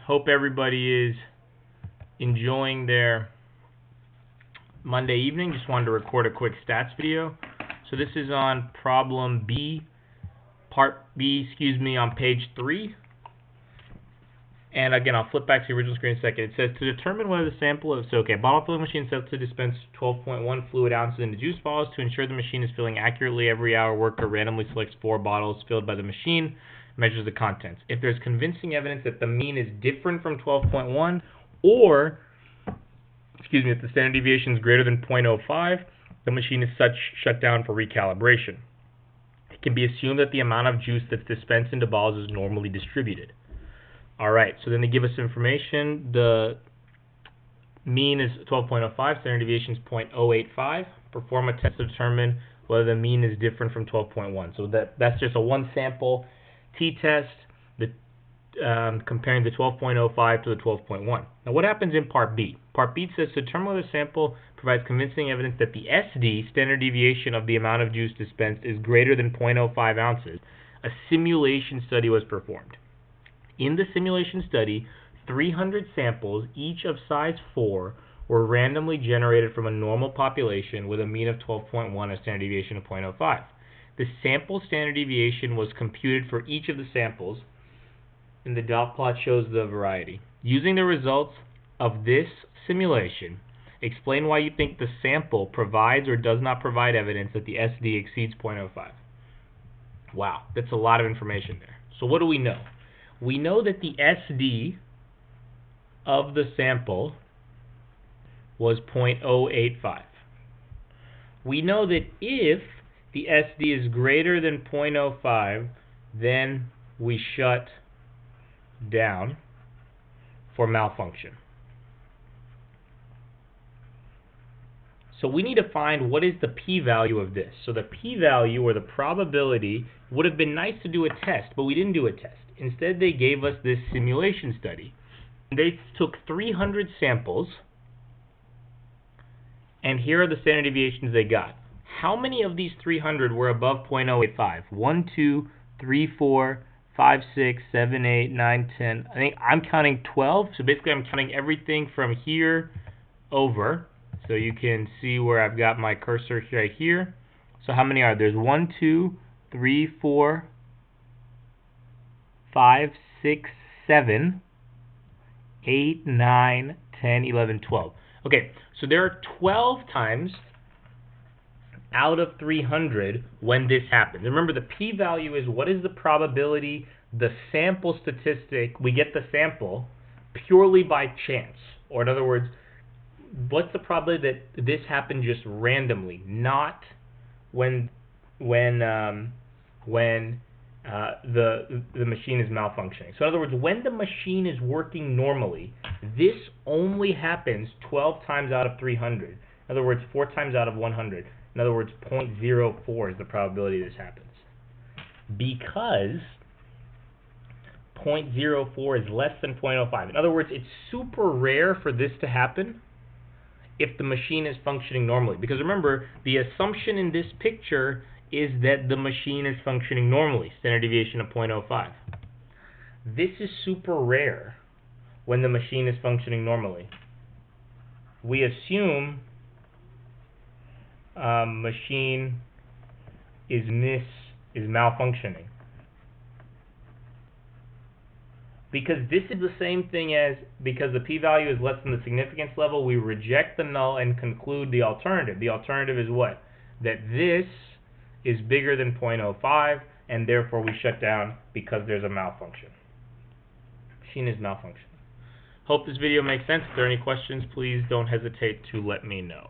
Hope everybody is enjoying their Monday evening. Just wanted to record a quick stats video. So this is on problem B, part B, on page 3. And again, I'll flip back to the original screen in a second. It says to determine whether the sample of, bottle filling machine is set to dispense 12.1 fluid ounces into juice bottles. To ensure the machine is filling accurately every hour, worker randomly selects 4 bottles filled by the machine, measures the contents. If there's convincing evidence that the mean is different from 12.1, or, if the standard deviation is greater than 0.05, the machine is shut down for recalibration. It can be assumed that the amount of juice that's dispensed into bottles is normally distributed. Alright, so then they give us information. The mean is 12.05, standard deviation is 0.085. Perform a test to determine whether the mean is different from 12.1. So that's just a one sample t-test, comparing the 12.05 to the 12.1. Now what happens in part B? Part B says to determine whether the sample provides convincing evidence that the SD, standard deviation of the amount of juice dispensed, is greater than 0.05 ounces. A simulation study was performed. In the simulation study, 300 samples, each of size 4, were randomly generated from a normal population with a mean of 12.1 and a standard deviation of 0.05. The sample standard deviation was computed for each of the samples, and the dot plot shows the variety. Using the results of this simulation, explain why you think the sample provides or does not provide evidence that the SD exceeds 0.05. Wow, that's a lot of information there. So what do we know? We know that the SD of the sample was 0.085. We know that if the SD is greater than 0.05, then we shut down for malfunction. So we need to find what is the p-value of this. So the p-value, or the probability, would have been nice to do a test, but we didn't do a test. Instead, they gave us this simulation study. They took 300 samples, and here are the standard deviations they got. How many of these 300 were above 0.085? 1, 2, 3, 4, 5, 6, 7, 8, 9, 10. I think I'm counting 12. So basically, I'm counting everything from here over. So you can see where I've got my cursor right here. So how many are there? There's 1, 2, 3, 4, 5, 6, 7, 8, 9, 10, 11, 12. Okay, so there are 12 times out of 300 when this happens. Remember, the p-value is what is the probability, the sample statistic, we get the sample purely by chance. Or in other words, what's the probability that this happened just randomly, not when the machine is malfunctioning. So in other words, when the machine is working normally, this only happens 12 times out of 300. In other words, 4 times out of 100. In other words, 0.04 is the probability this happens. Because 0.04 is less than 0.05. In other words, it's super rare for this to happen if the machine is functioning normally. Because remember, the assumption in this picture is that the machine is functioning normally, standard deviation of 0.05. This is super rare when the machine is functioning normally. We assume machine is malfunctioning. Because this is the same thing as, because the p-value is less than the significance level, we reject the null and conclude the alternative. The alternative is what? That this is bigger than 0.05, and therefore we shut down because there's a malfunction. Machine is malfunctioning. Hope this video makes sense. If there are any questions, please don't hesitate to let me know.